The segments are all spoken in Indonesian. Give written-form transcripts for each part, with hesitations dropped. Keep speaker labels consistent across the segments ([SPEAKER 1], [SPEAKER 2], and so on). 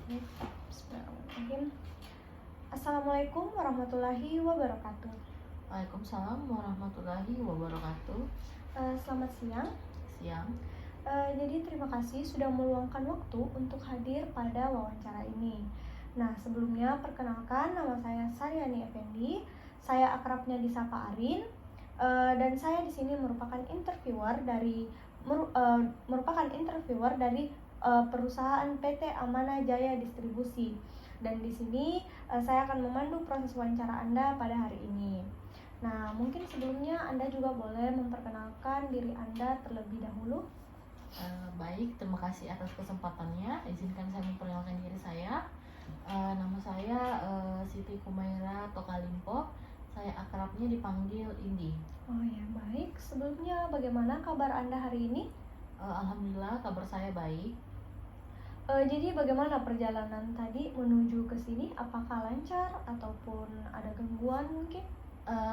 [SPEAKER 1] Bismillahirrahmanirrahim. Assalamualaikum warahmatullahi wabarakatuh.
[SPEAKER 2] Waalaikumsalam warahmatullahi wabarakatuh.
[SPEAKER 1] Selamat siang.
[SPEAKER 2] Siang.
[SPEAKER 1] Jadi terima kasih sudah meluangkan waktu untuk hadir pada wawancara ini. Nah, sebelumnya perkenalkan, nama saya Saryani Effendi. Saya akrabnya disapa Arin. Dan saya di sini merupakan interviewer dari perusahaan PT Amanah Jaya Distribusi. Dan di sini saya akan memandu proses wawancara Anda pada hari ini. Nah, mungkin sebelumnya Anda juga boleh memperkenalkan diri Anda terlebih dahulu.
[SPEAKER 2] Baik, terima kasih atas kesempatannya. Izinkan saya memperkenalkan diri saya. Nama saya Siti Kumaira Tokalimpo. Saya akrabnya dipanggil Indi.
[SPEAKER 1] Oh ya, baik. Sebelumnya bagaimana kabar Anda hari ini?
[SPEAKER 2] Alhamdulillah, kabar saya baik.
[SPEAKER 1] Jadi bagaimana perjalanan tadi menuju ke sini? Apakah lancar ataupun ada gangguan mungkin?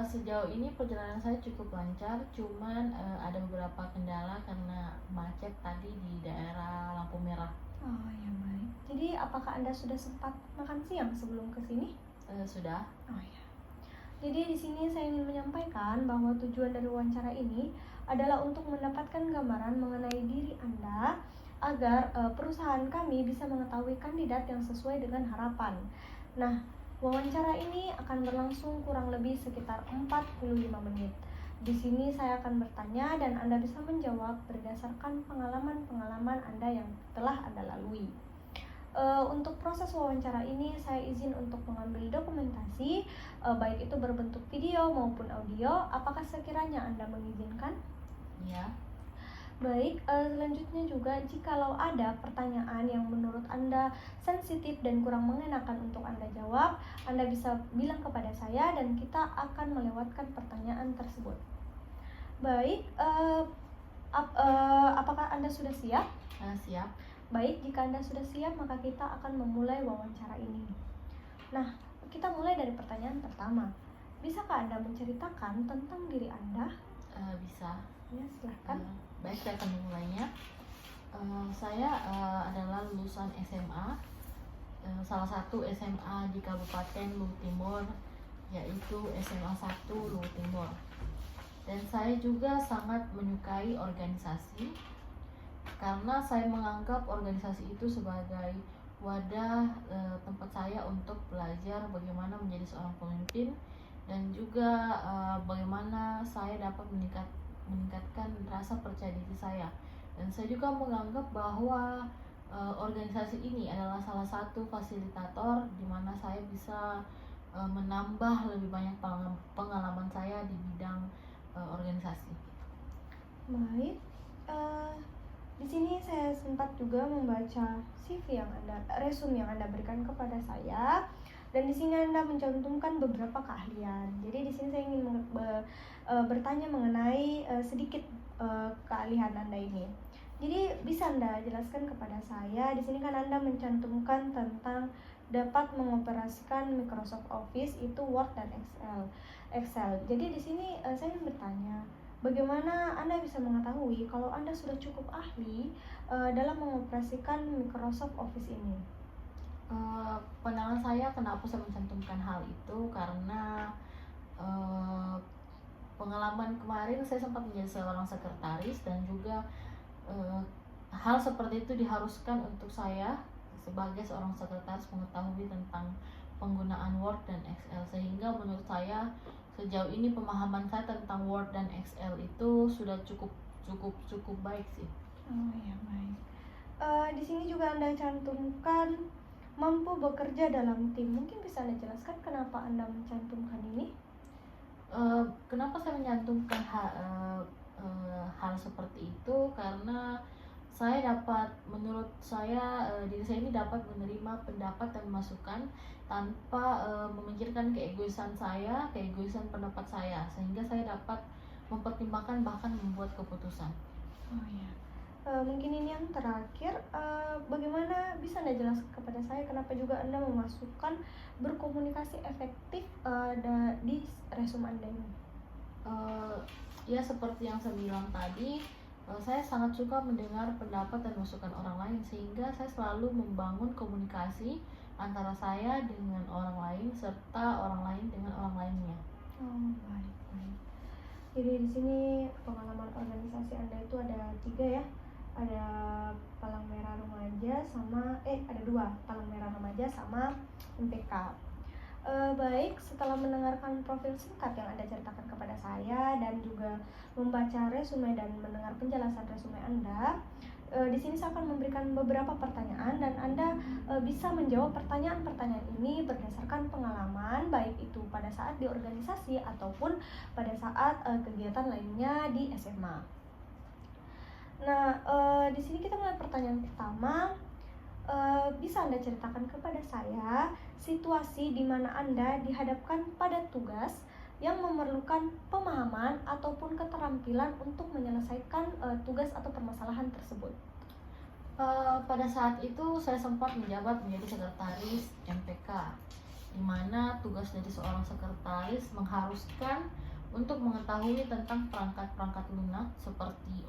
[SPEAKER 2] Sejauh ini perjalanan saya cukup lancar, cuman ada beberapa kendala karena macet tadi di daerah lampu merah.
[SPEAKER 1] Oh ya, baik. Jadi apakah Anda sudah sempat makan siang sebelum ke sini?
[SPEAKER 2] Sudah.
[SPEAKER 1] Oh ya. Jadi di sini saya ingin menyampaikan bahwa tujuan dari wawancara ini adalah untuk mendapatkan gambaran mengenai diri Anda agar perusahaan kami bisa mengetahui kandidat yang sesuai dengan harapan. Nah, wawancara ini akan berlangsung kurang lebih sekitar 45 menit. Di sini saya akan bertanya dan Anda bisa menjawab berdasarkan pengalaman-pengalaman Anda yang telah Anda lalui. Untuk proses wawancara ini saya izin untuk mengambil dokumentasi, baik itu berbentuk video maupun audio. Apakah sekiranya Anda mengizinkan?
[SPEAKER 2] Ya.
[SPEAKER 1] Baik, selanjutnya juga jikalau ada pertanyaan yang menurut Anda sensitif dan kurang mengenakan untuk Anda jawab, Anda bisa bilang kepada saya dan kita akan melewatkan pertanyaan tersebut. Baik, apakah Anda sudah siap?
[SPEAKER 2] Siap.
[SPEAKER 1] Baik, jika Anda sudah siap, maka kita akan memulai wawancara ini. Nah, kita mulai dari pertanyaan pertama. Bisakah Anda menceritakan tentang diri Anda?
[SPEAKER 2] Bisa.
[SPEAKER 1] Ya, silahkan.
[SPEAKER 2] Baik, saya akan memulainya. Saya adalah lulusan SMA, salah satu SMA di Kabupaten Luhut Timur, yaitu SMA 1 Luhut Timur. Dan saya juga sangat menyukai organisasi, karena saya menganggap organisasi itu sebagai wadah tempat saya untuk belajar bagaimana menjadi seorang pemimpin dan juga bagaimana saya dapat meningkatkan rasa percaya diri saya. Dan saya juga menganggap bahwa organisasi ini adalah salah satu fasilitator di mana saya bisa menambah lebih banyak pengalaman saya di bidang organisasi.
[SPEAKER 1] Baik. Di sini saya sempat juga membaca CV resume yang Anda berikan kepada saya, dan di sini Anda mencantumkan beberapa keahlian. Jadi di sini saya ingin bertanya mengenai sedikit keahlian Anda ini. Jadi bisa Anda jelaskan kepada saya? Di sini kan Anda mencantumkan tentang dapat mengoperasikan Microsoft Office, itu Word dan Excel. Jadi di sini saya ingin bertanya, bagaimana Anda bisa mengetahui kalau Anda sudah cukup ahli dalam mengoperasikan Microsoft Office ini?
[SPEAKER 2] Pandangan saya kenapa saya mencantumkan hal itu karena pengalaman kemarin saya sempat menjadi seorang sekretaris dan juga hal seperti itu diharuskan untuk saya sebagai seorang sekretaris mengetahui tentang penggunaan Word dan Excel, sehingga menurut saya sejauh ini pemahaman saya tentang Word dan Excel itu sudah cukup baik sih.
[SPEAKER 1] Oh ya, baik. Di sini juga Anda cantumkan mampu bekerja dalam tim. Mungkin bisa Anda jelaskan kenapa Anda mencantumkan ini?
[SPEAKER 2] Kenapa saya mencantumkan hal seperti itu? Karena menurut saya diri saya ini dapat menerima pendapat dan masukan tanpa memikirkan keegoisan pendapat saya, sehingga saya dapat mempertimbangkan bahkan membuat keputusan.
[SPEAKER 1] Oh ya. Mungkin ini yang terakhir, bagaimana bisa Anda jelaskan kepada saya kenapa juga Anda memasukkan berkomunikasi efektif di resume Anda ini?
[SPEAKER 2] Ya seperti yang saya bilang tadi, Saya sangat suka mendengar pendapat dan masukan orang lain, sehingga saya selalu membangun komunikasi antara saya dengan orang lain serta orang lain dengan orang lainnya.
[SPEAKER 1] Oh, baik, baik. Jadi di sini pengalaman organisasi Anda itu ada 3 ya. Ada Palang Merah Remaja sama ada 2, Palang Merah Remaja sama MPK. Baik, setelah mendengarkan profil singkat yang Anda ceritakan kepada saya dan juga membaca resume dan mendengar penjelasan resume Anda, di sini saya akan memberikan beberapa pertanyaan dan Anda bisa menjawab pertanyaan-pertanyaan ini berdasarkan pengalaman, baik itu pada saat di organisasi ataupun pada saat kegiatan lainnya di SMA. Nah, di sini kita mulai pertanyaan pertama. Bisa Anda ceritakan kepada saya situasi di mana Anda dihadapkan pada tugas yang memerlukan pemahaman ataupun keterampilan untuk menyelesaikan tugas atau permasalahan tersebut?
[SPEAKER 2] Pada saat itu saya sempat menjabat menjadi sekretaris MPK, di mana tugas dari seorang sekretaris mengharuskan untuk mengetahui tentang perangkat-perangkat lunak seperti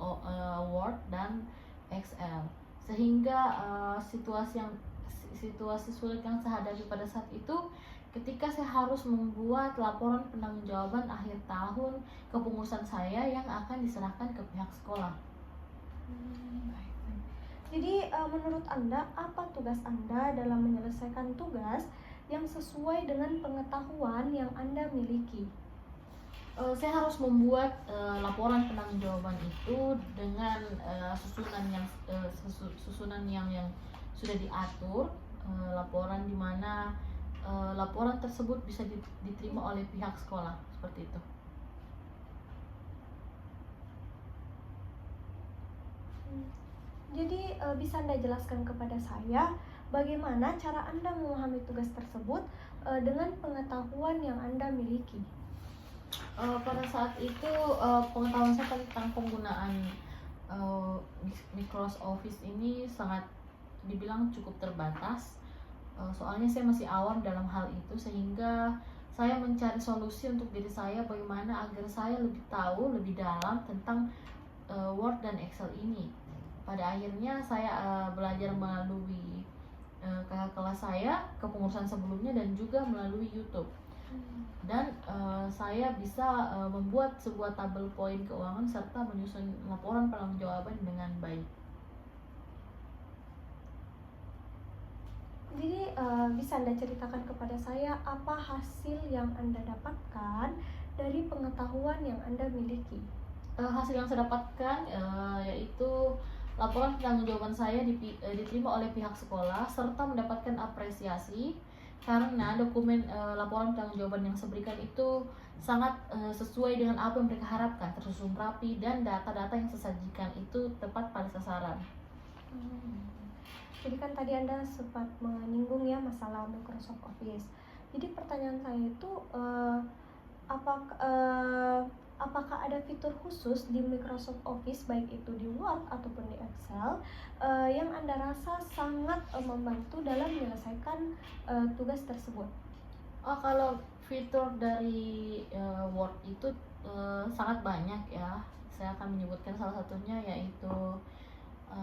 [SPEAKER 2] Word dan Excel, sehingga situasi sulit yang saya hadapi pada saat itu ketika saya harus membuat laporan penanggungjawab akhir tahun kepengurusan saya yang akan diserahkan ke pihak sekolah.
[SPEAKER 1] Baik, baik. Jadi menurut Anda, apa tugas Anda dalam menyelesaikan tugas yang sesuai dengan pengetahuan yang Anda miliki?
[SPEAKER 2] Saya harus membuat laporan penanggungjawab itu dengan susunan yang sudah diatur, laporan di mana laporan tersebut bisa diterima oleh pihak sekolah, seperti itu.
[SPEAKER 1] Jadi bisa Anda jelaskan kepada saya bagaimana cara Anda memahami tugas tersebut dengan pengetahuan yang Anda miliki?
[SPEAKER 2] Pada saat itu pengetahuan saya tentang penggunaan Microsoft Office ini sangat dibilang cukup terbatas. Soalnya saya masih awam dalam hal itu, sehingga saya mencari solusi untuk diri saya bagaimana agar saya lebih tahu lebih dalam tentang Word dan Excel ini. Pada akhirnya saya belajar melalui kakak kelas saya, kepengurusan sebelumnya, dan juga melalui YouTube. Dan saya bisa membuat sebuah tabel poin keuangan serta menyusun laporan penanggungjawab dengan baik.
[SPEAKER 1] Jadi bisa Anda ceritakan kepada saya apa hasil yang Anda dapatkan dari pengetahuan yang Anda miliki?
[SPEAKER 2] Hasil yang saya dapatkan yaitu laporan penanggungjawab saya diterima oleh pihak sekolah serta mendapatkan apresiasi karena dokumen laporan penanggungjawab yang saya berikan itu sangat sesuai dengan apa yang mereka harapkan, tersusun rapi dan data-data yang saya sajikan itu tepat pada sasaran.
[SPEAKER 1] Jadi kan tadi Anda sempat menyinggung ya masalah Microsoft Office. Jadi pertanyaan saya itu apakah ada fitur khusus di Microsoft Office baik itu di Word ataupun di Excel yang Anda rasa sangat membantu dalam menyelesaikan tugas tersebut?
[SPEAKER 2] Kalau fitur dari Word itu sangat banyak ya. Saya akan menyebutkan salah satunya yaitu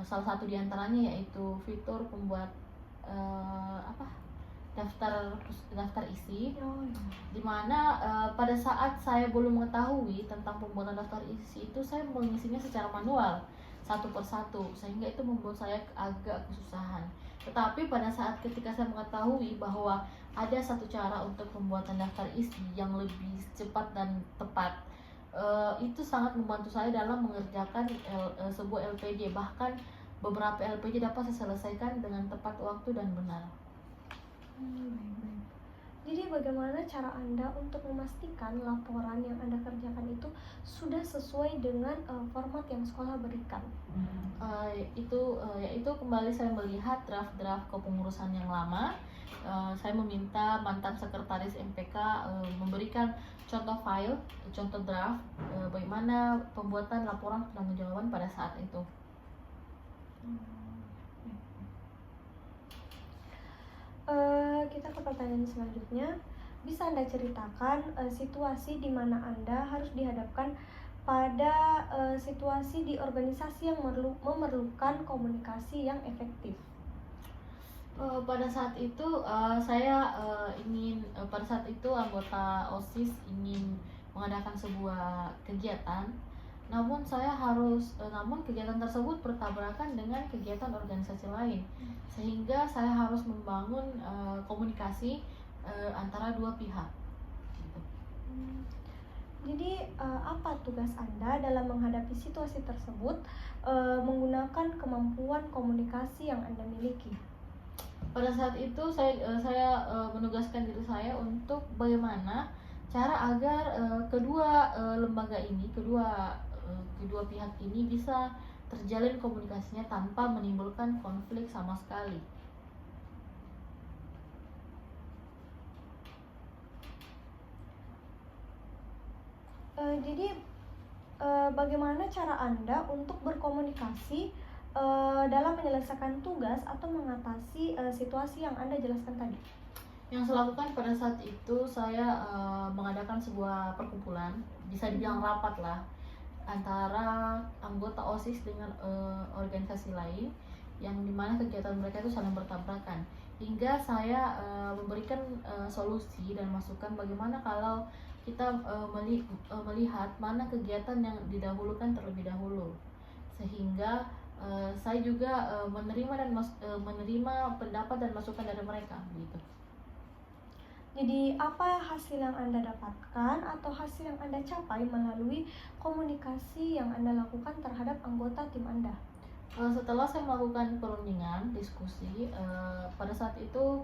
[SPEAKER 2] salah satu diantaranya yaitu fitur pembuat daftar isi, dimana pada saat saya belum mengetahui tentang pembuatan daftar isi itu saya mengisinya secara manual satu persatu, sehingga itu membuat saya agak kesusahan. Tetapi pada saat ketika saya mengetahui bahwa ada satu cara untuk pembuatan daftar isi yang lebih cepat dan tepat, itu sangat membantu saya dalam mengerjakan sebuah LPJ. Bahkan beberapa LPJ dapat saya selesaikan dengan tepat waktu dan benar.
[SPEAKER 1] Baik. Jadi bagaimana cara Anda untuk memastikan laporan yang Anda kerjakan itu sudah sesuai dengan format yang sekolah berikan?
[SPEAKER 2] Yaitu kembali saya melihat draft-draft kepengurusan yang lama. Saya meminta mantan sekretaris MPK memberikan contoh file, contoh draft bagaimana pembuatan laporan penanggungjawab pada saat itu.
[SPEAKER 1] Kita ke pertanyaan selanjutnya. Bisa Anda ceritakan situasi di mana Anda harus dihadapkan pada situasi di organisasi yang memerlukan komunikasi yang efektif?
[SPEAKER 2] Pada saat itu saya ingin pada saat itu anggota OSIS ingin mengadakan sebuah kegiatan, namun namun kegiatan tersebut bertabrakan dengan kegiatan organisasi lain, sehingga saya harus membangun komunikasi antara dua pihak. Gitu.
[SPEAKER 1] Jadi apa tugas Anda dalam menghadapi situasi tersebut menggunakan kemampuan komunikasi yang Anda miliki?
[SPEAKER 2] Pada saat itu saya menugaskan diri saya untuk bagaimana cara agar kedua lembaga ini, kedua pihak ini bisa terjalin komunikasinya tanpa menimbulkan konflik sama sekali.
[SPEAKER 1] Jadi bagaimana cara Anda untuk berkomunikasi dalam menyelesaikan tugas atau mengatasi situasi yang Anda jelaskan tadi?
[SPEAKER 2] Yang saya lakukan pada saat itu saya mengadakan sebuah perkumpulan, bisa dibilang rapat lah, antara anggota OSIS dengan organisasi lain, yang dimana kegiatan mereka itu saling bertabrakan, hingga saya memberikan solusi dan masukan bagaimana kalau kita melihat mana kegiatan yang didahulukan terlebih dahulu, sehingga saya juga menerima pendapat dan masukan dari mereka gitu.
[SPEAKER 1] Jadi apa hasil yang Anda dapatkan atau hasil yang Anda capai melalui komunikasi yang Anda lakukan terhadap anggota tim Anda?
[SPEAKER 2] Setelah saya melakukan perundingan, diskusi, pada saat itu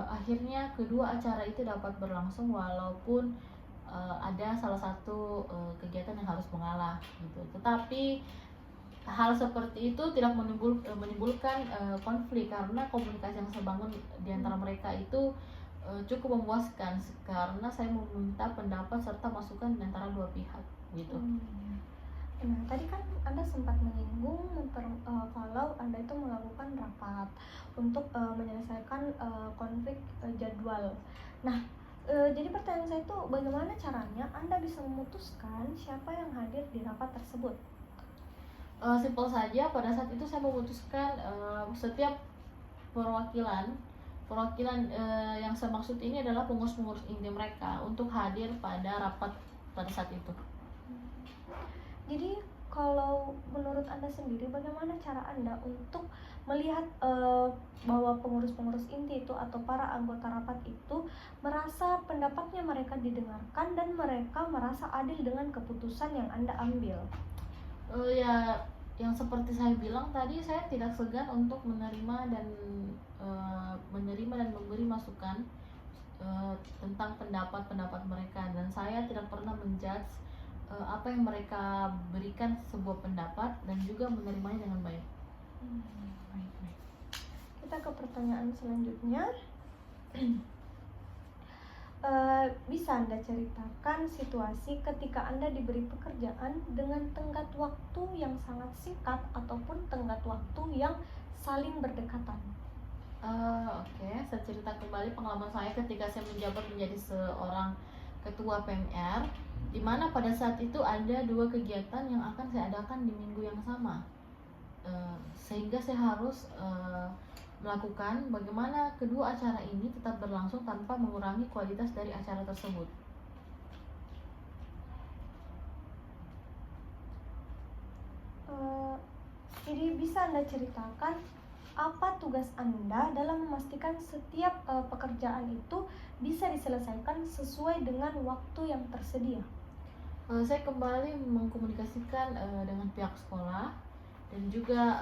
[SPEAKER 2] akhirnya kedua acara itu dapat berlangsung walaupun ada salah satu kegiatan yang harus mengalah gitu. Tetapi hal seperti itu tidak menimbulkan konflik karena komunikasi yang saya bangun di antara mereka itu cukup memuaskan karena saya meminta pendapat serta masukan di antara dua pihak gitu.
[SPEAKER 1] Nah, tadi kan Anda sempat menyinggung kalau Anda itu melakukan rapat untuk menyelesaikan konflik jadwal. Nah, jadi pertanyaan saya itu bagaimana caranya Anda bisa memutuskan siapa yang hadir di rapat tersebut?
[SPEAKER 2] Simpel saja, pada saat itu saya memutuskan setiap perwakilan yang saya maksud ini adalah pengurus-pengurus inti mereka untuk hadir pada rapat pada saat itu.
[SPEAKER 1] Jadi kalau menurut Anda sendiri bagaimana cara Anda untuk melihat bahwa pengurus-pengurus inti itu atau para anggota rapat itu merasa pendapatnya mereka didengarkan dan mereka merasa adil dengan keputusan yang Anda ambil?
[SPEAKER 2] Ya, yang seperti saya bilang tadi, saya tidak segan untuk menerima dan memberi masukan tentang pendapat mereka, dan saya tidak pernah menjudge apa yang mereka berikan sebuah pendapat dan juga menerimanya dengan baik.
[SPEAKER 1] Baik. Kita ke pertanyaan selanjutnya. Bisa Anda ceritakan situasi ketika Anda diberi pekerjaan dengan tenggat waktu yang sangat singkat ataupun tenggat waktu yang saling berdekatan?
[SPEAKER 2] Oke, saya cerita kembali pengalaman saya ketika saya menjabat menjadi seorang ketua PMR, di mana pada saat itu ada dua kegiatan yang akan saya adakan di minggu yang sama, sehingga saya harus melakukan bagaimana kedua acara ini tetap berlangsung tanpa mengurangi kualitas dari acara tersebut.
[SPEAKER 1] Jadi bisa Anda ceritakan apa tugas Anda dalam memastikan setiap pekerjaan itu bisa diselesaikan sesuai dengan waktu yang tersedia?
[SPEAKER 2] Saya kembali mengkomunikasikan dengan pihak sekolah dan juga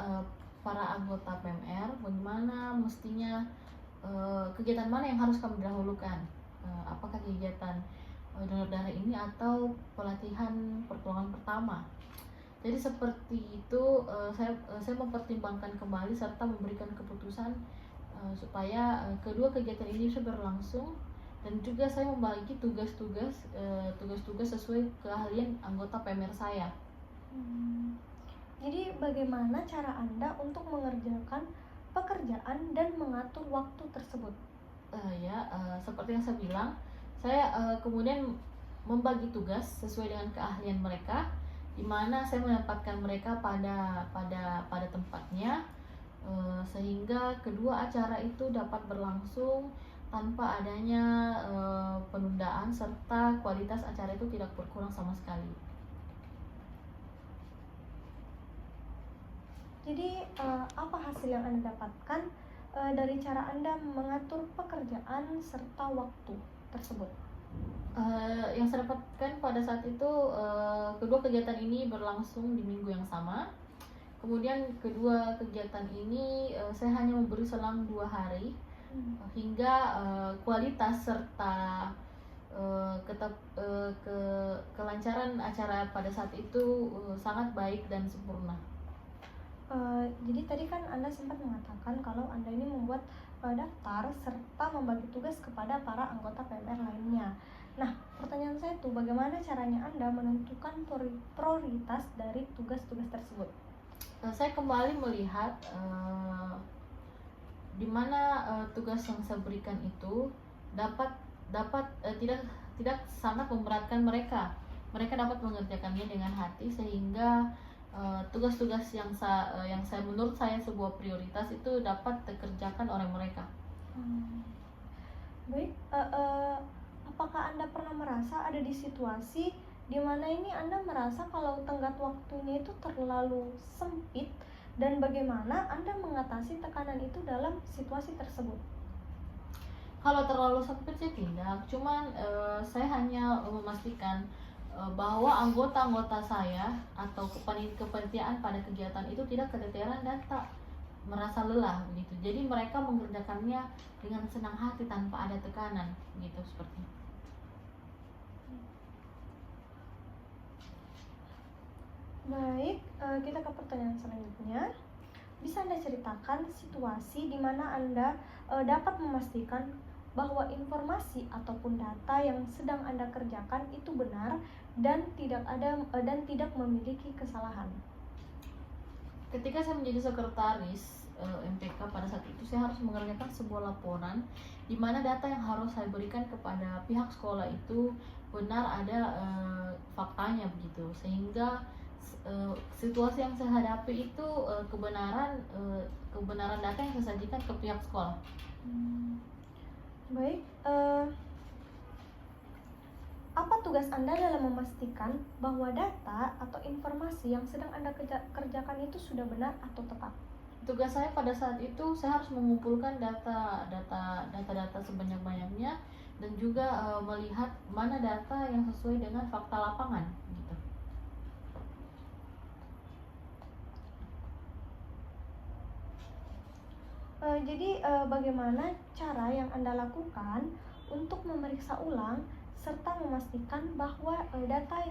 [SPEAKER 2] para anggota PMR bagaimana mestinya kegiatan mana yang harus kami dahulukan, apakah kegiatan donor darah ini atau pelatihan pertolongan pertama. Jadi seperti itu, saya mempertimbangkan kembali serta memberikan keputusan supaya kedua kegiatan ini bisa berlangsung, dan juga saya membagi tugas-tugas sesuai keahlian anggota PMR saya.
[SPEAKER 1] Jadi bagaimana cara Anda untuk mengerjakan pekerjaan dan mengatur waktu tersebut?
[SPEAKER 2] Seperti yang saya bilang, saya kemudian membagi tugas sesuai dengan keahlian mereka, di mana saya menempatkan mereka pada tempatnya, sehingga kedua acara itu dapat berlangsung tanpa adanya penundaan, serta kualitas acara itu tidak berkurang sama sekali.
[SPEAKER 1] Jadi apa hasil yang Anda dapatkan dari cara Anda mengatur pekerjaan serta waktu tersebut?
[SPEAKER 2] Yang saya dapatkan pada saat itu, kedua kegiatan ini berlangsung di minggu yang sama. Kemudian kedua kegiatan ini saya hanya memberi selang 2 hari, hingga kualitas serta kelancaran acara pada saat itu sangat baik dan sempurna.
[SPEAKER 1] Jadi tadi kan Anda sempat mengatakan kalau Anda ini membuat daftar serta membagi tugas kepada para anggota PMR lainnya. Nah, pertanyaan saya tuh, bagaimana caranya Anda menentukan prioritas dari tugas-tugas tersebut?
[SPEAKER 2] Saya kembali melihat di mana tugas yang saya berikan itu dapat tidak sangat memberatkan mereka. Mereka dapat mengerjakannya dengan hati, sehingga tugas-tugas yang saya menurut saya sebuah prioritas itu dapat dikerjakan oleh mereka.
[SPEAKER 1] Baik, apakah Anda pernah merasa ada di situasi di mana ini Anda merasa kalau tenggat waktunya itu terlalu sempit, dan bagaimana Anda mengatasi tekanan itu dalam situasi tersebut?
[SPEAKER 2] Kalau terlalu sempit sih tidak, cuman saya hanya memastikan bahwa anggota-anggota saya atau kepanitiaan pada kegiatan itu tidak keteteran dan tak merasa lelah begitu. Jadi mereka mengerjakannya dengan senang hati tanpa ada tekanan gitu, seperti itu.
[SPEAKER 1] Baik, kita ke pertanyaan selanjutnya. Bisa Anda ceritakan situasi di mana Anda dapat memastikan bahwa informasi ataupun data yang sedang Anda kerjakan itu benar dan tidak memiliki kesalahan?
[SPEAKER 2] Ketika saya menjadi sekretaris MPK, pada saat itu saya harus mengerjakan sebuah laporan di mana data yang harus saya berikan kepada pihak sekolah itu benar ada faktanya begitu, sehingga situasi yang saya hadapi itu kebenaran data yang saya sajikan ke pihak sekolah.
[SPEAKER 1] Baik, apa tugas Anda dalam memastikan bahwa data atau informasi yang sedang Anda kerjakan itu sudah benar atau tepat?
[SPEAKER 2] Tugas saya pada saat itu, saya harus mengumpulkan data sebanyak-banyaknya, dan juga melihat mana data yang sesuai dengan fakta lapangan gitu.
[SPEAKER 1] Jadi bagaimana cara yang Anda lakukan untuk memeriksa ulang serta memastikan bahwa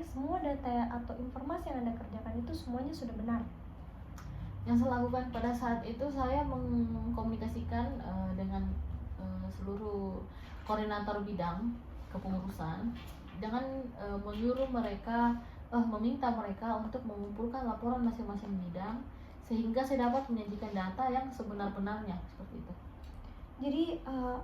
[SPEAKER 1] semua data atau informasi yang Anda kerjakan itu semuanya sudah benar?
[SPEAKER 2] Yang saya lakukan pada saat itu, saya mengkomunikasikan dengan seluruh koordinator bidang kepengurusan dengan meminta mereka untuk mengumpulkan laporan masing-masing bidang, sehingga saya dapat menyajikan data yang sebenar-benarnya, seperti itu.
[SPEAKER 1] Jadi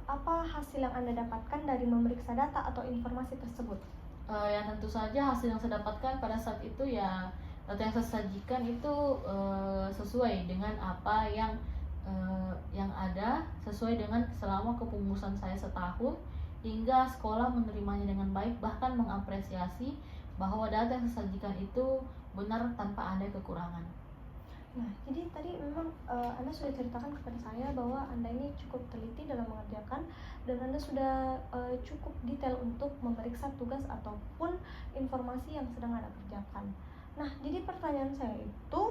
[SPEAKER 1] apa hasil yang Anda dapatkan dari memeriksa data atau informasi tersebut?
[SPEAKER 2] Yang tentu saja hasil yang saya dapatkan pada saat itu, ya data yang saya sajikan itu sesuai dengan apa yang ada, sesuai dengan selama kepengurusan saya setahun, hingga sekolah menerimanya dengan baik, bahkan mengapresiasi bahwa data yang saya sajikan itu benar tanpa ada kekurangan.
[SPEAKER 1] Nah, jadi tadi memang Anda sudah ceritakan kepada saya bahwa Anda ini cukup teliti dalam mengerjakan, dan Anda sudah cukup detail untuk memeriksa tugas ataupun informasi yang sedang Anda kerjakan. Nah, jadi pertanyaan saya itu,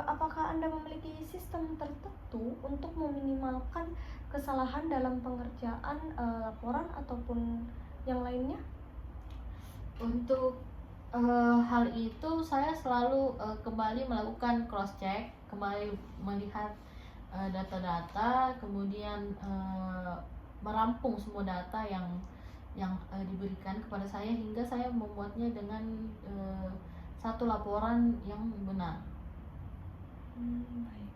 [SPEAKER 1] apakah Anda memiliki sistem tertentu untuk meminimalkan kesalahan dalam pengerjaan laporan ataupun yang lainnya?
[SPEAKER 2] Untuk hal itu saya selalu kembali melakukan cross check, kembali melihat data-data, kemudian merampung semua data yang diberikan kepada saya, hingga saya membuatnya dengan satu laporan yang benar.
[SPEAKER 1] Baik.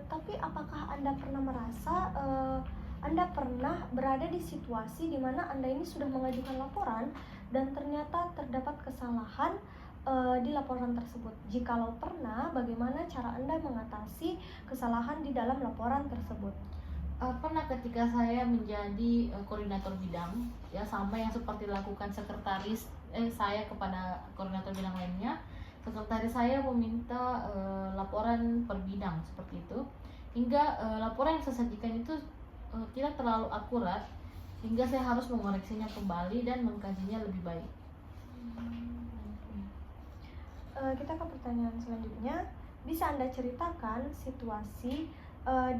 [SPEAKER 1] Tapi apakah Anda pernah merasa Anda pernah berada di situasi di mana Anda ini sudah mengajukan laporan dan ternyata terdapat kesalahan di laporan tersebut? Jikalau pernah, bagaimana cara Anda mengatasi kesalahan di dalam laporan tersebut?
[SPEAKER 2] Pernah ketika saya menjadi koordinator bidang, ya sama yang seperti dilakukan sekretaris saya kepada koordinator bidang lainnya. Sekretaris saya meminta laporan per bidang seperti itu, hingga laporan yang saya sajikan itu tidak terlalu akurat, hingga saya harus mengoreksinya kembali dan mengkajinya lebih baik.
[SPEAKER 1] Kita ke pertanyaan selanjutnya. Bisa Anda ceritakan situasi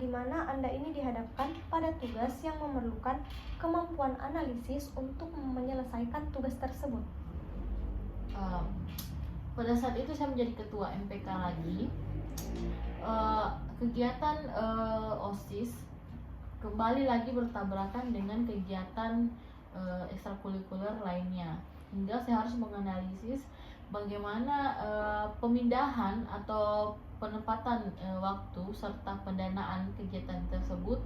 [SPEAKER 1] di mana Anda ini dihadapkan pada tugas yang memerlukan kemampuan analisis untuk menyelesaikan tugas tersebut?
[SPEAKER 2] Pada saat itu saya menjadi ketua MPK lagi. Kegiatan OSIS kembali lagi bertabrakan dengan kegiatan ekstrakurikuler lainnya, hingga saya harus menganalisis bagaimana pemindahan atau penempatan waktu serta pendanaan kegiatan tersebut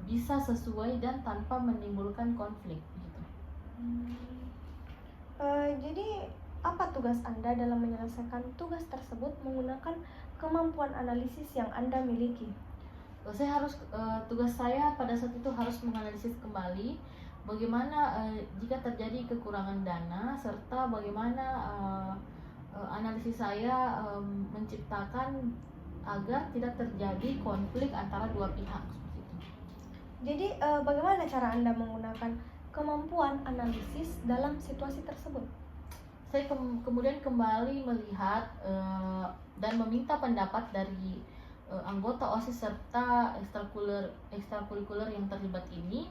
[SPEAKER 2] bisa sesuai dan tanpa menimbulkan konflik gitu.
[SPEAKER 1] Jadi apa tugas Anda dalam menyelesaikan tugas tersebut menggunakan kemampuan analisis yang Anda miliki?
[SPEAKER 2] Saya harus tugas saya pada saat itu harus menganalisis kembali bagaimana jika terjadi kekurangan dana, serta bagaimana analisis saya menciptakan agar tidak terjadi konflik antara dua pihak seperti itu.
[SPEAKER 1] Jadi bagaimana cara Anda menggunakan kemampuan analisis dalam situasi tersebut?
[SPEAKER 2] Saya kemudian kembali melihat dan meminta pendapat dari anggota OSIS serta ekstrakurikuler yang terlibat ini,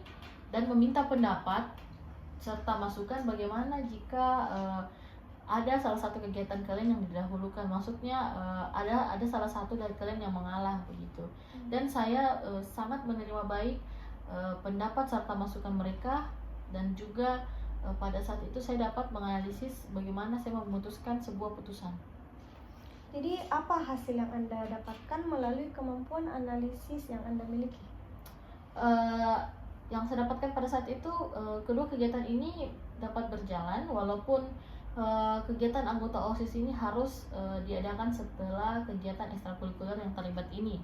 [SPEAKER 2] dan meminta pendapat serta masukan bagaimana jika ada salah satu kegiatan kalian yang didahulukan, maksudnya ada salah satu dari kalian yang mengalah begitu. Dan saya sangat menerima baik pendapat serta masukan mereka, dan juga pada saat itu saya dapat menganalisis bagaimana saya memutuskan sebuah putusan.
[SPEAKER 1] Jadi apa hasil yang Anda dapatkan melalui kemampuan analisis yang Anda miliki?
[SPEAKER 2] Yang saya dapatkan pada saat itu kedua kegiatan ini dapat berjalan, walaupun kegiatan anggota OSIS ini harus diadakan setelah kegiatan ekstrakurikuler yang terlibat ini.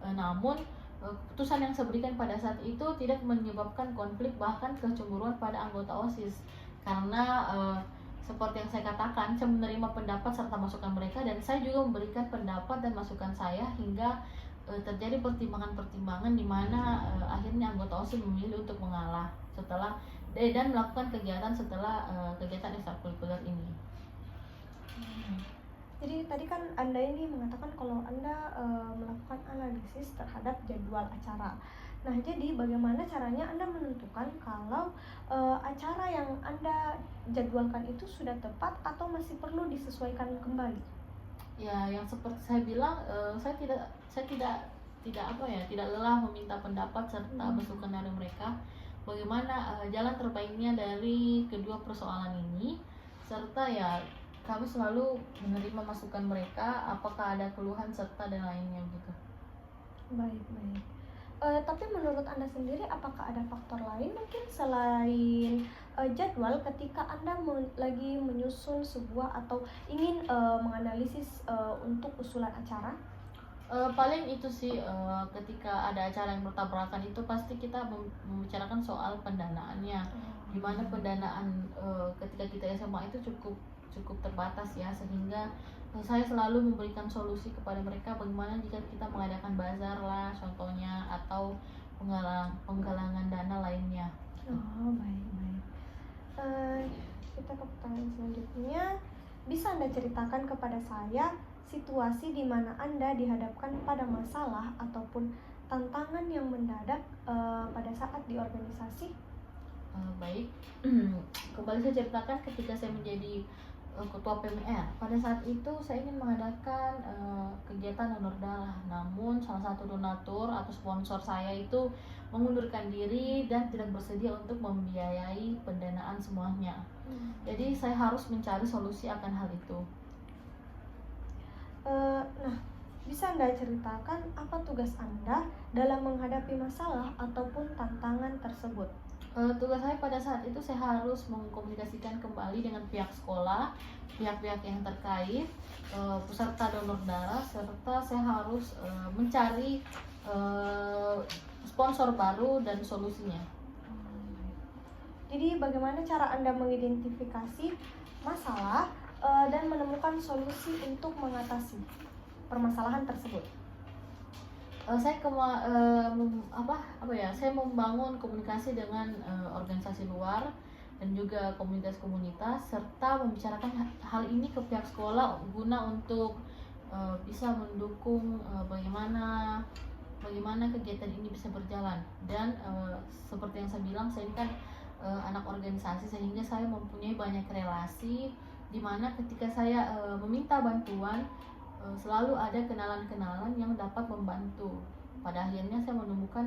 [SPEAKER 2] Namun keputusan yang saya berikan pada saat itu tidak menyebabkan konflik bahkan kecemburuan pada anggota OSIS, karena seperti yang saya katakan, saya menerima pendapat serta masukan mereka, dan saya juga memberikan pendapat dan masukan saya hingga terjadi pertimbangan-pertimbangan di mana akhirnya anggota OSIS memilih untuk mengalah setelah dan melakukan kegiatan setelah kegiatan ekstrakurikuler ini.
[SPEAKER 1] Jadi tadi kan Anda ini mengatakan kalau Anda melakukan analisis terhadap jadwal acara. Nah, jadi bagaimana caranya Anda menentukan kalau acara yang Anda jadwalkan itu sudah tepat atau masih perlu disesuaikan kembali?
[SPEAKER 2] Ya, yang seperti saya bilang, saya tidak lelah meminta pendapat serta masukan dari mereka bagaimana jalan terbaiknya dari kedua persoalan ini, serta ya kami selalu menerima masukan mereka apakah ada keluhan serta dan lainnya gitu.
[SPEAKER 1] Baik. Tapi menurut Anda sendiri, apakah ada faktor lain mungkin selain jadwal ketika Anda lagi menyusun sebuah atau ingin menganalisis untuk usulan acara?
[SPEAKER 2] Paling itu sih, ketika ada acara yang bertabrakan itu pasti kita membicarakan soal pendanaannya, di mana pendanaan ketika kita SMA itu cukup terbatas ya, sehingga saya selalu memberikan solusi kepada mereka bagaimana jika kita mengadakan bazar lah contohnya, atau penggalangan dana lainnya.
[SPEAKER 1] Baik. Kita ke pertanyaan selanjutnya. Bisa Anda ceritakan kepada saya situasi di mana Anda dihadapkan pada masalah ataupun tantangan yang mendadak pada saat di organisasi?
[SPEAKER 2] Baik, kembali saya ceritakan ketika saya menjadi ketua PMR. Pada saat itu saya ingin mengadakan kegiatan donor darah, namun salah satu donatur atau sponsor saya itu mengundurkan diri dan tidak bersedia untuk membiayai pendanaan semuanya. Jadi saya harus mencari solusi akan hal itu.
[SPEAKER 1] Nah, bisa Anda ceritakan apa tugas Anda dalam menghadapi masalah ataupun tantangan tersebut?
[SPEAKER 2] Tugas saya pada saat itu saya harus mengkomunikasikan kembali dengan pihak sekolah, pihak-pihak yang terkait, peserta donor darah, serta saya harus mencari sponsor baru dan solusinya.
[SPEAKER 1] Jadi bagaimana cara Anda mengidentifikasi masalah dan menemukan solusi untuk mengatasi permasalahan tersebut?
[SPEAKER 2] Saya membangun komunikasi dengan organisasi luar dan juga komunitas-komunitas, serta membicarakan hal ini ke pihak sekolah guna untuk bisa mendukung bagaimana kegiatan ini bisa berjalan. Dan seperti yang saya bilang, saya ini kan anak organisasi, sehingga saya mempunyai banyak relasi di mana ketika saya meminta bantuan, selalu ada kenalan-kenalan yang dapat membantu. Pada akhirnya saya menemukan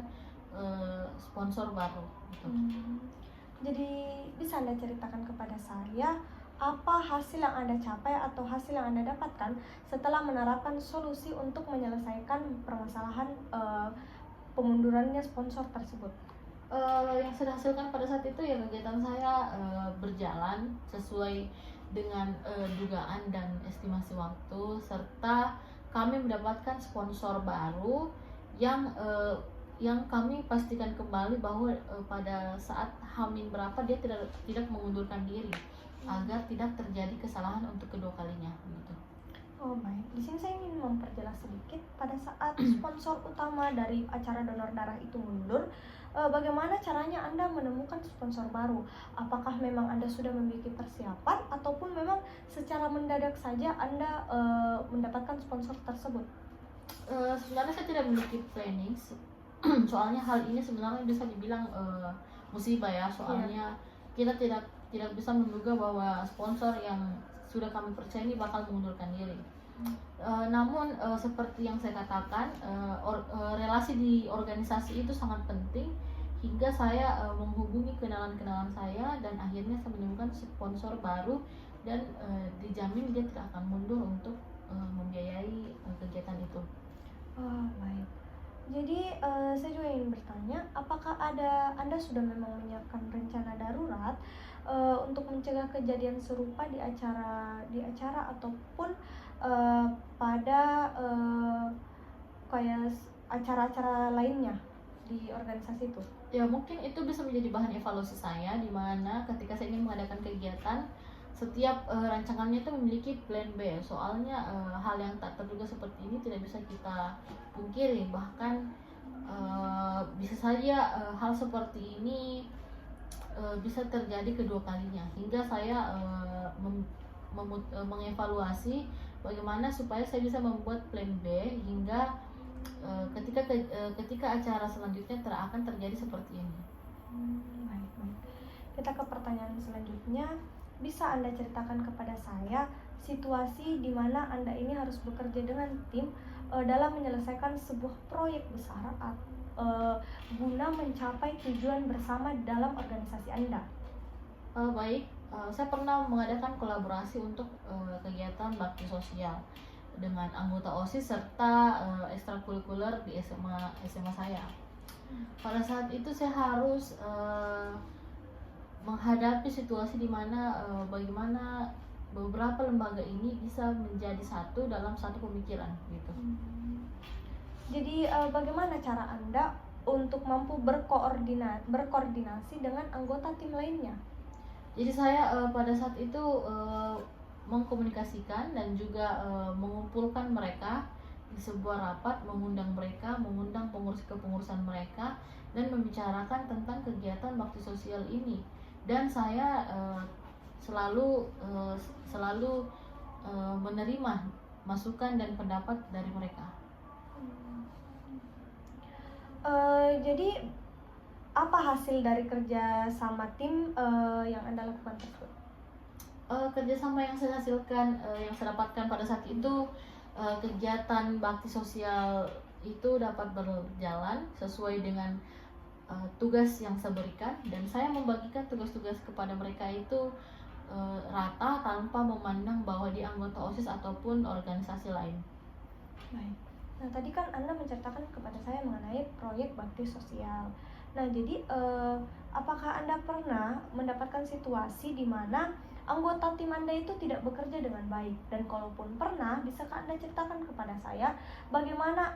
[SPEAKER 2] sponsor baru gitu.
[SPEAKER 1] Jadi bisa Anda ceritakan kepada saya apa hasil yang Anda capai atau hasil yang Anda dapatkan setelah menerapkan solusi untuk menyelesaikan permasalahan pemundurannya sponsor tersebut?
[SPEAKER 2] Yang saya hasilkan pada saat itu ya kegiatan saya berjalan sesuai dengan dugaan dan estimasi waktu, serta kami mendapatkan sponsor baru yang kami pastikan kembali bahwa pada saat Hamin berapa dia tidak mengundurkan diri agar tidak terjadi kesalahan untuk kedua kalinya gitu.
[SPEAKER 1] Oh baik, di sini saya ingin memperjelas sedikit pada saat sponsor utama dari acara donor darah itu mundur, bagaimana caranya Anda menemukan sponsor baru? Apakah memang Anda sudah memiliki persiapan ataupun memang secara mendadak saja Anda mendapatkan sponsor tersebut?
[SPEAKER 2] Sebenarnya saya tidak memiliki planning, soalnya hal ini sebenarnya bisa dibilang musibah ya, soalnya kita tidak bisa menduga bahwa sponsor yang sudah kami percaya ini bakal mengundurkan diri. Namun seperti yang saya katakan, relasi di organisasi itu sangat penting, hingga saya menghubungi kenalan-kenalan saya dan akhirnya saya menemukan sponsor baru dan dijamin dia tidak akan mundur untuk membiayai kegiatan itu.
[SPEAKER 1] Oh baik. Jadi saya juga ingin bertanya, apakah Anda sudah memang menyiapkan rencana darurat untuk mencegah kejadian serupa di acara ataupun pada kayak acara-acara lainnya di organisasi itu?
[SPEAKER 2] Ya mungkin itu bisa menjadi bahan evaluasi saya, di mana ketika saya ingin mengadakan kegiatan, setiap rancangannya itu memiliki plan B. Soalnya hal yang tak terduga seperti ini tidak bisa kita pungkiri, bahkan bisa saja hal seperti ini bisa terjadi kedua kalinya, hingga saya mengevaluasi bagaimana supaya saya bisa membuat plan B hingga ketika acara selanjutnya akan terjadi seperti ini.
[SPEAKER 1] Baik. Kita ke pertanyaan selanjutnya. Bisa Anda ceritakan kepada saya situasi di mana Anda ini harus bekerja dengan tim dalam menyelesaikan sebuah proyek besar guna mencapai tujuan bersama dalam organisasi Anda?
[SPEAKER 2] Baik, saya pernah mengadakan kolaborasi untuk kegiatan bakti sosial dengan anggota OSIS serta ekstrakurikuler di SMA saya. Pada saat itu saya harus menghadapi situasi di mana bagaimana beberapa lembaga ini bisa menjadi satu dalam satu pemikiran gitu.
[SPEAKER 1] Jadi bagaimana cara Anda untuk mampu berkoordinasi dengan anggota tim lainnya?
[SPEAKER 2] Jadi saya pada saat itu mengkomunikasikan dan juga mengumpulkan mereka di sebuah rapat, mengundang pengurus-kepengurusan mereka dan membicarakan tentang kegiatan bakti sosial ini. Dan saya selalu menerima masukan dan pendapat dari mereka.
[SPEAKER 1] Jadi apa hasil dari kerja sama tim yang Anda lakukan tersebut?
[SPEAKER 2] Kerjasama yang saya hasilkan, yang saya dapatkan pada saat itu, kegiatan bakti sosial itu dapat berjalan sesuai dengan tugas yang saya berikan, dan saya membagikan tugas-tugas kepada mereka itu rata tanpa memandang bahwa dia anggota OSIS ataupun organisasi lain.
[SPEAKER 1] Baik. Nah, tadi kan Anda menceritakan kepada saya mengenai proyek bakti sosial. Nah, jadi apakah Anda pernah mendapatkan situasi di mana anggota tim Anda itu tidak bekerja dengan baik? Dan kalaupun pernah, bisakah Anda ceritakan kepada saya bagaimana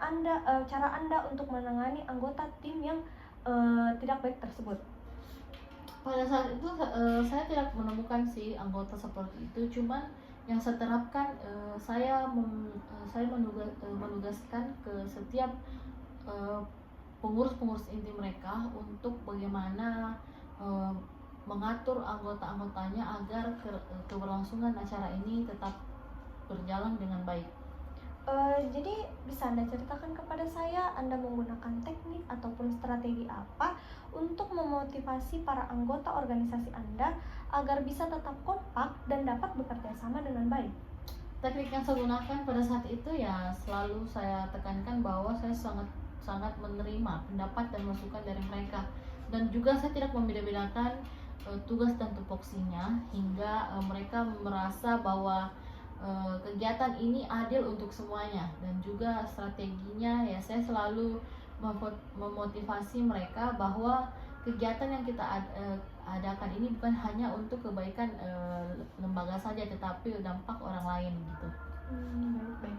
[SPEAKER 1] cara Anda untuk menangani anggota tim yang tidak baik tersebut?
[SPEAKER 2] Pada saat itu saya tidak menemukan sih anggota seperti itu, cuman yang saya terapkan, saya menugaskan ke setiap eh, pengurus-pengurus inti mereka untuk bagaimana eh, mengatur anggota-anggotanya agar keberlangsungan acara ini tetap berjalan dengan baik.
[SPEAKER 1] Jadi bisa Anda ceritakan kepada saya Anda menggunakan teknik ataupun strategi apa untuk memotivasi para anggota organisasi Anda agar bisa tetap kompak dan dapat bekerja sama dengan baik?
[SPEAKER 2] Teknik yang saya gunakan pada saat itu ya selalu saya tekankan bahwa saya sangat sangat menerima pendapat dan masukan dari mereka, dan juga saya tidak membeda-bedakan tugas dan tupoksinya hingga mereka merasa bahwa kegiatan ini adil untuk semuanya. Dan juga strateginya ya saya selalu memotivasi mereka bahwa kegiatan yang kita adakan ini bukan hanya untuk kebaikan lembaga saja, tetapi dampak orang lain gitu.
[SPEAKER 1] Baik.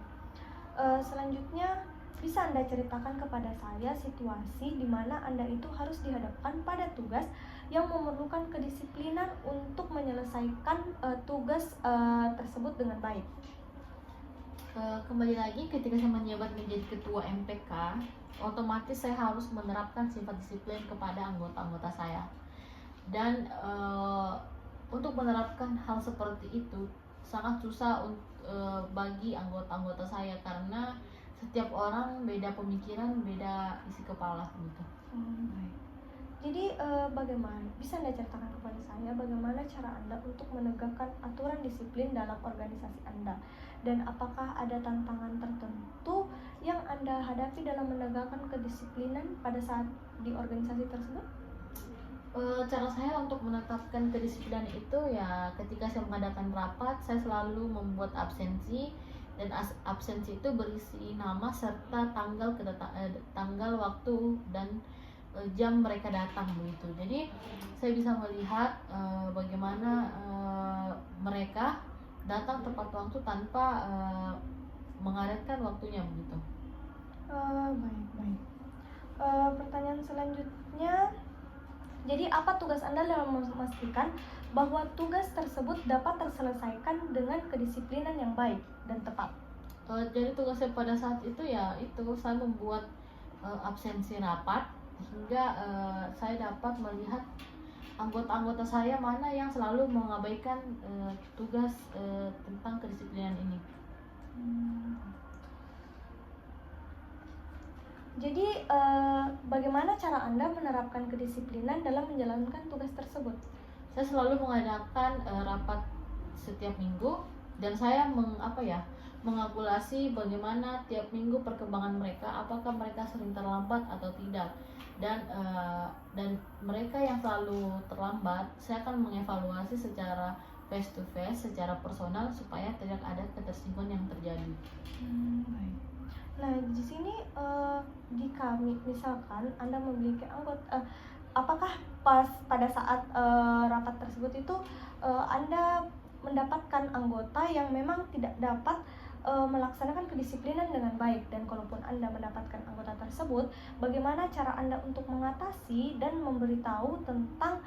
[SPEAKER 1] Selanjutnya bisa Anda ceritakan kepada saya situasi di mana Anda itu harus dihadapkan pada tugas yang memerlukan kedisiplinan untuk menyelesaikan tugas tersebut dengan baik.
[SPEAKER 2] Kembali lagi, ketika saya menjabat menjadi ketua MPK, otomatis saya harus menerapkan sifat disiplin kepada anggota-anggota saya. Dan untuk menerapkan hal seperti itu sangat susah bagi anggota-anggota saya, karena setiap orang beda pemikiran, beda isi kepala gitu.
[SPEAKER 1] Baik. Jadi bagaimana bisa Anda ceritakan kepada saya bagaimana cara Anda untuk menegakkan aturan disiplin dalam organisasi Anda, dan apakah ada tantangan tertentu yang Anda hadapi dalam menegakkan kedisiplinan pada saat di organisasi tersebut?
[SPEAKER 2] Cara saya untuk menetapkan kedisiplinan itu ya ketika saya mengadakan rapat, saya selalu membuat absensi, dan absensi itu berisi nama serta tanggal, waktu, dan jam mereka datang begitu. Jadi saya bisa melihat bagaimana mereka datang tepat waktu tanpa mengaretkan waktunya begitu.
[SPEAKER 1] Baik. Pertanyaan selanjutnya, jadi apa tugas Anda dalam memastikan bahwa tugas tersebut dapat terselesaikan dengan kedisiplinan yang baik dan tepat?
[SPEAKER 2] Jadi tugas saya pada saat itu ya itu saya membuat absensi rapat hingga saya dapat melihat anggota-anggota saya mana yang selalu mengabaikan tugas tentang kedisiplinan ini.
[SPEAKER 1] Jadi bagaimana cara Anda menerapkan kedisiplinan dalam menjalankan tugas tersebut?
[SPEAKER 2] Saya selalu mengadakan rapat setiap minggu, dan saya mengkalkulasi bagaimana tiap minggu perkembangan mereka, apakah mereka sering terlambat atau tidak. Dan mereka yang selalu terlambat, saya akan mengevaluasi secara face to face, secara personal, supaya tidak ada ketersinggungan yang terjadi.
[SPEAKER 1] Baik. Nah, di sini jika misalkan Anda memiliki anggota, apakah pada saat rapat tersebut itu Anda mendapatkan anggota yang memang tidak dapat melaksanakan kedisiplinan dengan baik, dan kalaupun Anda mendapatkan anggota tersebut, bagaimana cara Anda untuk mengatasi dan memberitahu tentang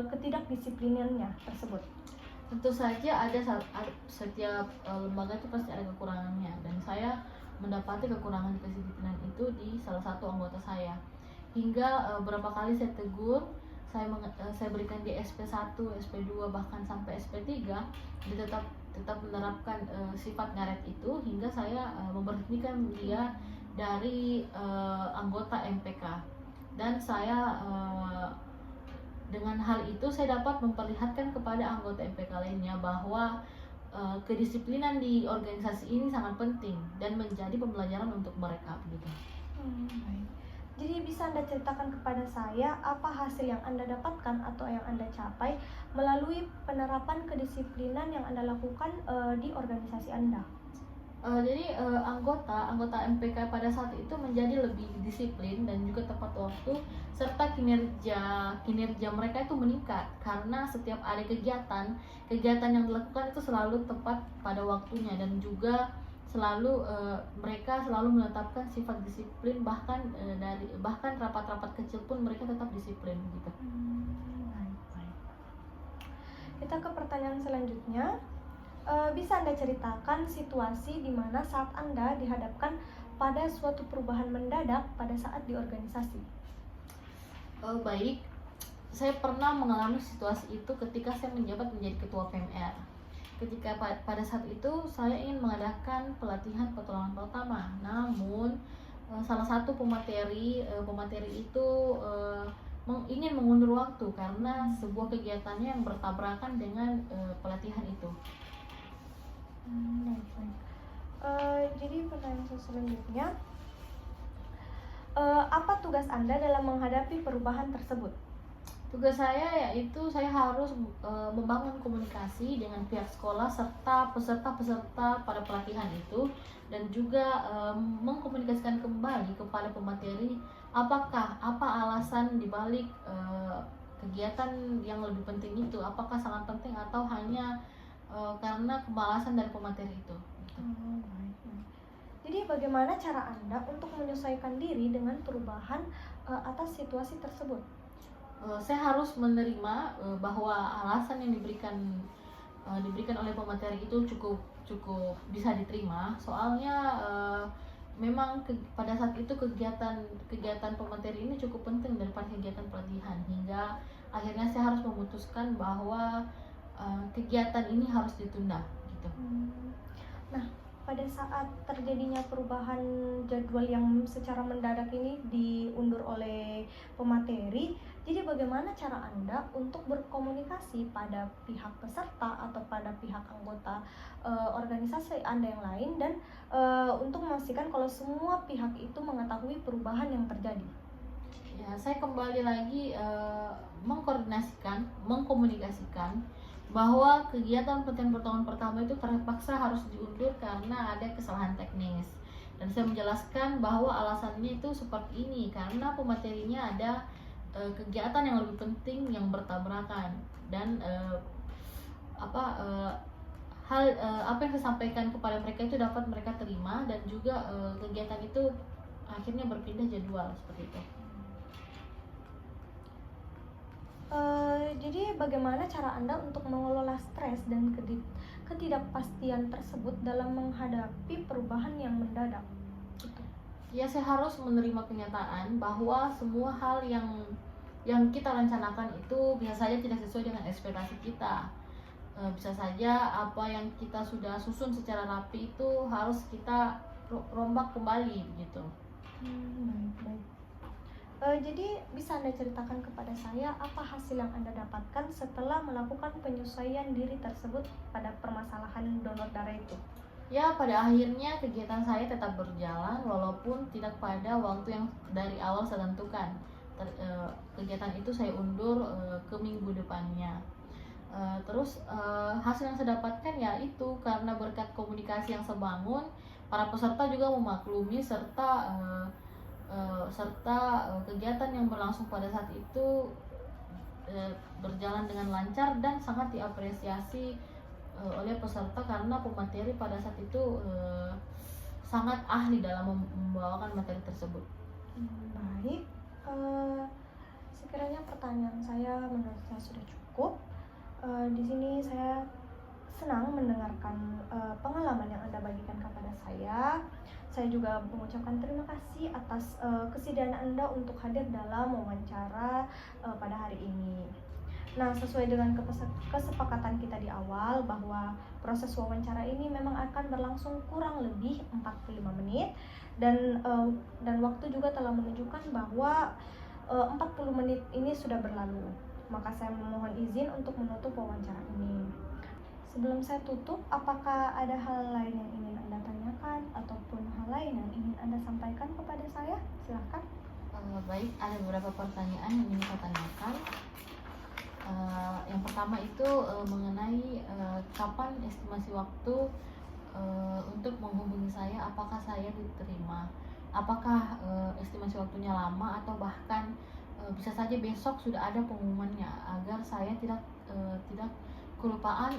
[SPEAKER 1] ketidakdisiplinannya tersebut?
[SPEAKER 2] Tentu saja setiap lembaga itu pasti ada kekurangannya, dan saya mendapati kekurangan kedisiplinan itu di salah satu anggota saya. Hingga berapa kali saya tegur, saya berikan dia SP1, SP2, bahkan sampai SP3, dia tetap menerapkan sifat ngaret itu, hingga saya memberhentikan dia dari anggota MPK. Dan saya dengan hal itu saya dapat memperlihatkan kepada anggota MPK lainnya bahwa kedisiplinan di organisasi ini sangat penting dan menjadi pembelajaran untuk mereka begitu.
[SPEAKER 1] Baik. Jadi bisa Anda ceritakan kepada saya apa hasil yang Anda dapatkan atau yang Anda capai melalui penerapan kedisiplinan yang Anda lakukan di organisasi Anda?
[SPEAKER 2] Anggota MPK pada saat itu menjadi lebih disiplin dan juga tepat waktu, serta kinerja mereka itu meningkat karena setiap ada kegiatan yang dilakukan itu selalu tepat pada waktunya, dan juga mereka selalu menetapkan sifat disiplin, bahkan rapat-rapat kecil pun mereka tetap disiplin gitu.
[SPEAKER 1] Baik. Kita ke pertanyaan selanjutnya. Bisa Anda ceritakan situasi di mana saat Anda dihadapkan pada suatu perubahan mendadak pada saat di organisasi?
[SPEAKER 2] Baik, saya pernah mengalami situasi itu ketika saya menjabat menjadi ketua PMR. Ketika pada saat itu saya ingin mengadakan pelatihan pertolongan pertama, namun salah satu pemateri itu ingin mengundur waktu karena sebuah kegiatannya yang bertabrakan dengan pelatihan itu.
[SPEAKER 1] Jadi pertanyaan selanjutnya, apa tugas Anda dalam menghadapi perubahan tersebut?
[SPEAKER 2] Tugas saya yaitu saya harus membangun komunikasi dengan pihak sekolah serta peserta-peserta pada pelatihan itu, dan juga mengkomunikasikan kembali kepada pemateri apa alasan dibalik kegiatan yang lebih penting itu, apakah sangat penting atau hanya karena kemalasan dari pemateri itu.
[SPEAKER 1] Jadi bagaimana cara Anda untuk menyesuaikan diri dengan perubahan atas situasi tersebut?
[SPEAKER 2] Saya harus menerima bahwa alasan yang diberikan oleh pemateri itu cukup bisa diterima. Soalnya memang pada saat itu kegiatan pemateri ini cukup penting daripada kegiatan pelatihan, hingga akhirnya saya harus memutuskan bahwa kegiatan ini harus ditunda gitu.
[SPEAKER 1] Nah, pada saat terjadinya perubahan jadwal yang secara mendadak ini diundur oleh pemateri, jadi bagaimana cara Anda untuk berkomunikasi pada pihak peserta atau pada pihak anggota organisasi Anda yang lain, dan untuk memastikan kalau semua pihak itu mengetahui perubahan yang terjadi?
[SPEAKER 2] Ya, saya kembali lagi mengkomunikasikan bahwa kegiatan pelatihan pertolongan pertama itu terpaksa harus diundur karena ada kesalahan teknis, dan saya menjelaskan bahwa alasannya itu seperti ini karena pematerinya ada kegiatan yang lebih penting yang bertabrakan, dan apa yang saya sampaikan kepada mereka itu dapat mereka terima, dan juga kegiatan itu akhirnya berpindah jadwal seperti itu.
[SPEAKER 1] Jadi bagaimana cara Anda untuk mengelola stres dan ketidakpastian tersebut dalam menghadapi perubahan yang mendadak?
[SPEAKER 2] Ya, saya harus menerima kenyataan bahwa semua hal yang kita rencanakan itu bisa saja tidak sesuai dengan ekspektasi kita. Bisa saja apa yang kita sudah susun secara rapi itu harus kita rombak kembali begitu.
[SPEAKER 1] Baik. Jadi bisa Anda ceritakan kepada saya apa hasil yang Anda dapatkan setelah melakukan penyesuaian diri tersebut pada permasalahan donor darah itu?
[SPEAKER 2] Ya, pada akhirnya kegiatan saya tetap berjalan walaupun tidak pada waktu yang dari awal saya tentukan. Kegiatan itu saya undur ke minggu depannya. Terus hasil yang saya dapatkan ya itu karena berkat komunikasi yang sebangun, para peserta juga memaklumi serta kegiatan yang berlangsung pada saat itu berjalan dengan lancar dan sangat diapresiasi oleh peserta karena pemateri pada saat itu sangat ahli dalam membawakan materi tersebut.
[SPEAKER 1] Baik, sekiranya pertanyaan saya menurut saya sudah cukup. Di sini saya senang mendengarkan pengalaman yang Anda bagikan kepada saya. Saya juga mengucapkan terima kasih atas kesediaan Anda untuk hadir dalam wawancara pada hari ini. Nah, sesuai dengan kesepakatan kita di awal bahwa proses wawancara ini memang akan berlangsung kurang lebih 45 menit, dan waktu juga telah menunjukkan bahwa 40 menit ini sudah berlalu. Maka saya memohon izin untuk menutup wawancara ini. Sebelum saya tutup, apakah ada hal lain yang ingin Anda tanyakan ataupun hal lain yang ingin Anda sampaikan kepada saya? Silakan.
[SPEAKER 2] Baik, ada beberapa pertanyaan yang ingin saya tanyakan. Yang pertama itu mengenai kapan estimasi waktu untuk menghubungi saya apakah saya diterima, apakah estimasi waktunya lama atau bahkan bisa saja besok sudah ada pengumumannya, agar saya tidak kelupaan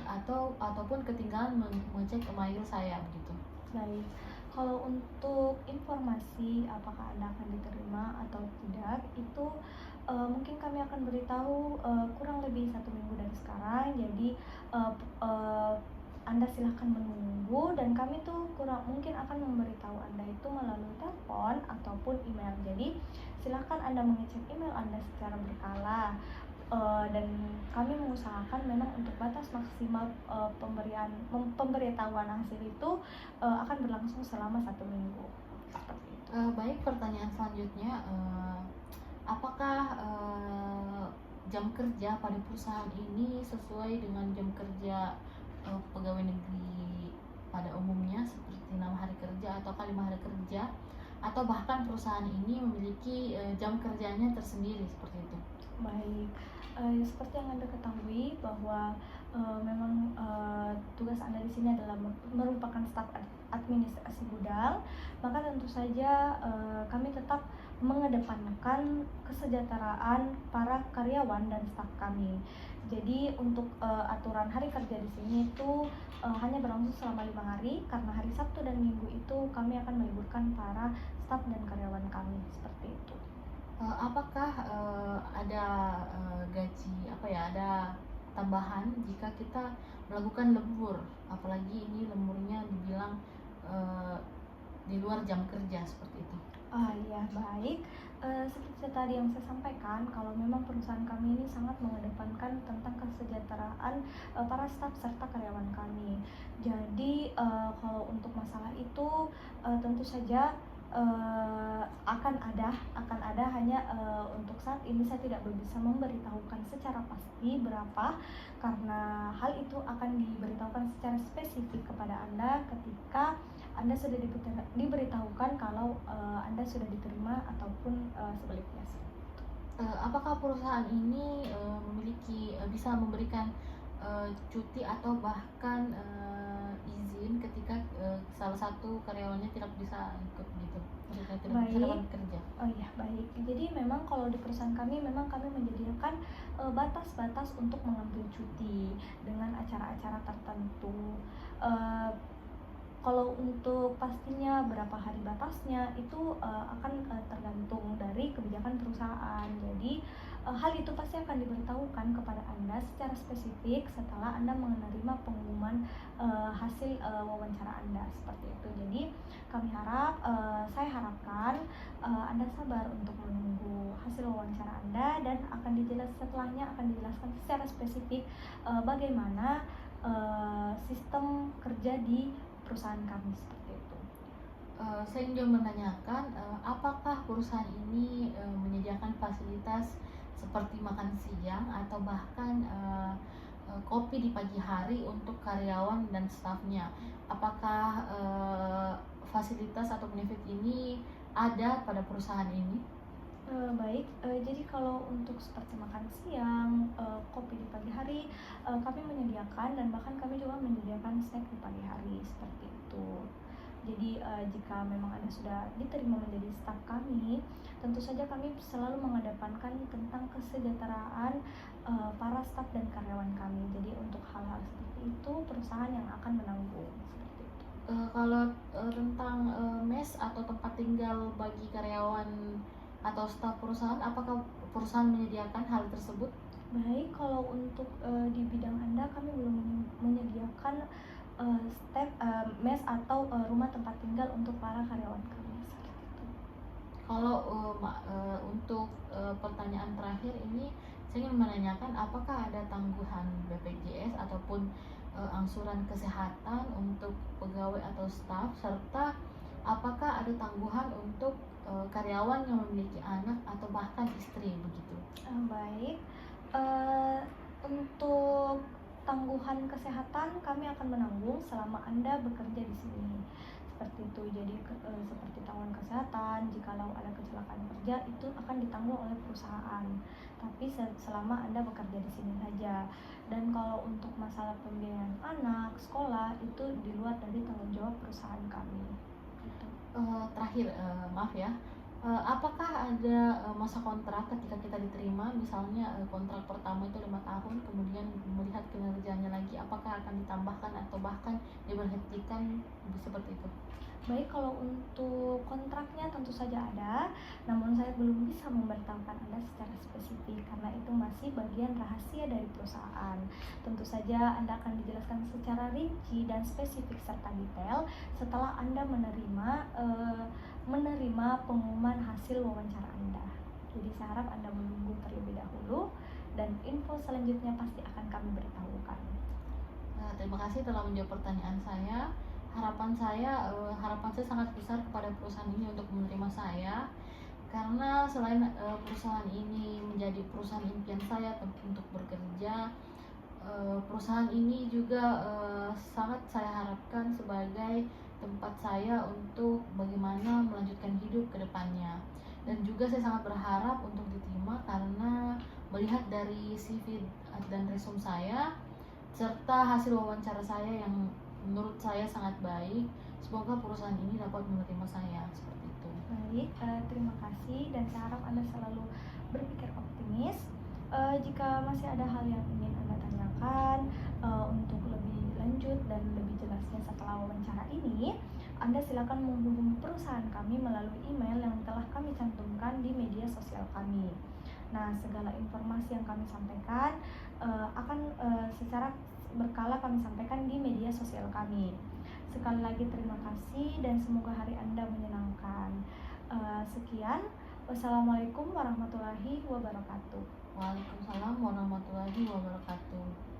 [SPEAKER 2] ataupun ketinggalan mengecek email saya begitu.
[SPEAKER 1] Baik, kalau untuk informasi apakah Anda akan diterima atau tidak, itu mungkin kami akan beritahu kurang lebih 1 minggu dari sekarang. Jadi Anda silahkan menunggu, dan kami tuh kurang mungkin akan memberitahu Anda itu melalui telepon ataupun email. Jadi silahkan Anda mengecek email Anda secara berkala. Dan kami mengusahakan memang untuk batas maksimal pemberitahuan hasil itu akan berlangsung selama 1 minggu, seperti itu.
[SPEAKER 2] Baik, pertanyaan selanjutnya, apakah jam kerja pada perusahaan ini sesuai dengan jam kerja pegawai negeri pada umumnya, seperti 6 hari kerja atau 5 hari kerja, atau bahkan perusahaan ini memiliki jam kerjanya tersendiri seperti itu?
[SPEAKER 1] Baik, seperti yang Anda ketahui bahwa memang tugas Anda di sini adalah merupakan staf administrasi gudang, maka tentu saja kami tetap mengedepankan kesejahteraan para karyawan dan staf kami. Jadi untuk aturan hari kerja di sini itu hanya berlangsung selama 5 hari, karena hari Sabtu dan Minggu itu kami akan meliburkan para staf dan karyawan kami, seperti itu.
[SPEAKER 2] Apakah ada gaji ada tambahan jika kita melakukan lembur, apalagi ini lemburnya dibilang di luar jam kerja seperti itu?
[SPEAKER 1] Ya, baik. Seperti tadi yang saya sampaikan, kalau memang perusahaan kami ini sangat mengedepankan tentang kesejahteraan para staf serta karyawan kami. Jadi kalau untuk masalah itu tentu saja akan ada, hanya untuk saat ini saya tidak bisa memberitahukan secara pasti berapa, karena hal itu akan diberitahukan secara spesifik kepada Anda ketika Anda sudah diberitahukan kalau Anda sudah diterima ataupun sebaliknya.
[SPEAKER 2] Apakah perusahaan ini bisa memberikan cuti atau bahkan izin ketika salah satu karyawannya tidak bisa ikut gitu, ketika tidak bisa
[SPEAKER 1] Baik.
[SPEAKER 2] dapat kerja?
[SPEAKER 1] Oh iya, baik. Jadi memang kalau di perusahaan kami memang kami menyediakan batas-batas untuk mengambil cuti dengan acara-acara tertentu. Uh, Kalau untuk pastinya berapa hari batasnya itu akan tergantung dari kebijakan perusahaan. Jadi hal itu pasti akan diberitahukan kepada Anda secara spesifik setelah Anda menerima pengumuman hasil wawancara Anda, seperti itu. Jadi saya harapkan Anda sabar untuk menunggu hasil wawancara Anda, dan setelahnya akan dijelaskan secara spesifik bagaimana sistem kerja di perusahaan kami, seperti itu.
[SPEAKER 2] Saya juga menanyakan, apakah perusahaan ini menyediakan fasilitas seperti makan siang atau bahkan kopi di pagi hari untuk karyawan dan stafnya? Apakah fasilitas atau benefit ini ada pada perusahaan ini?
[SPEAKER 1] Baik, jadi kalau untuk seperti makan siang, kopi di pagi hari, kami menyediakan, dan bahkan kami juga menyediakan snack di pagi hari, seperti itu. Jadi jika memang Anda sudah diterima menjadi staf kami, tentu saja kami selalu mengedepankan tentang kesejahteraan para staf dan karyawan kami. Jadi untuk hal-hal seperti itu perusahaan yang akan menanggung, seperti itu.
[SPEAKER 2] Kalau tentang mes atau tempat tinggal bagi karyawan atau staf perusahaan, apakah perusahaan menyediakan hal tersebut?
[SPEAKER 1] Baik, kalau untuk di bidang Anda kami belum menyediakan mes atau rumah tempat tinggal untuk para karyawan kami, seperti itu.
[SPEAKER 2] Kalau untuk pertanyaan terakhir ini, saya ingin menanyakan apakah ada tangguhan BPJS ataupun angsuran kesehatan untuk pegawai atau staf, serta apakah ada tangguhan untuk karyawan yang memiliki anak atau bahkan istri begitu?
[SPEAKER 1] Baik, untuk tangguhan kesehatan kami akan menanggung selama Anda bekerja di sini. seperti itu. Jadi seperti tanggungan kesehatan, jikalau ada kecelakaan kerja itu akan ditanggung oleh perusahaan. Tapi selama Anda bekerja di sini saja. Dan kalau untuk masalah pembiayaan anak, sekolah itu di luar dari tanggung jawab perusahaan kami. Gitu.
[SPEAKER 2] Terakhir, maaf ya, apakah ada masa kontrak ketika kita diterima, misalnya kontrak pertama itu 5 tahun, kemudian melihat kinerjanya lagi, apakah akan ditambahkan atau bahkan diberhentikan seperti itu?
[SPEAKER 1] Baik, kalau untuk kontraknya tentu saja ada, namun saya belum bisa memberitahukan Anda secara spesifik karena itu masih bagian rahasia dari perusahaan. Tentu saja Anda akan dijelaskan secara rinci dan spesifik serta detail setelah Anda menerima pengumuman hasil wawancara Anda. Jadi saya harap Anda menunggu terlebih dahulu dan info selanjutnya pasti akan kami beritahukan.
[SPEAKER 2] Terima kasih telah menjawab pertanyaan saya. Harapan saya sangat besar kepada perusahaan ini untuk menerima saya, karena selain perusahaan ini menjadi perusahaan impian saya untuk bekerja, perusahaan ini juga sangat saya harapkan sebagai tempat saya untuk bagaimana melanjutkan hidup ke depannya. Dan juga saya sangat berharap untuk diterima karena melihat dari CV dan resume saya serta hasil wawancara saya yang menurut saya sangat baik. Semoga perusahaan ini dapat menerima saya seperti itu.
[SPEAKER 1] Baik, terima kasih dan saya harap Anda selalu berpikir optimis. Jika masih ada hal yang ingin Anda tanyakan untuk lebih lanjut dan lebih jelasnya setelah wawancara ini, Anda silakan menghubungi perusahaan kami melalui email yang telah kami cantumkan di media sosial kami. Nah, segala informasi yang kami sampaikan akan secara berkala kami sampaikan di media sosial kami. Sekali lagi terima kasih dan semoga hari Anda menyenangkan. Sekian, wassalamualaikum warahmatullahi wabarakatuh.
[SPEAKER 2] Waalaikumsalam warahmatullahi wabarakatuh.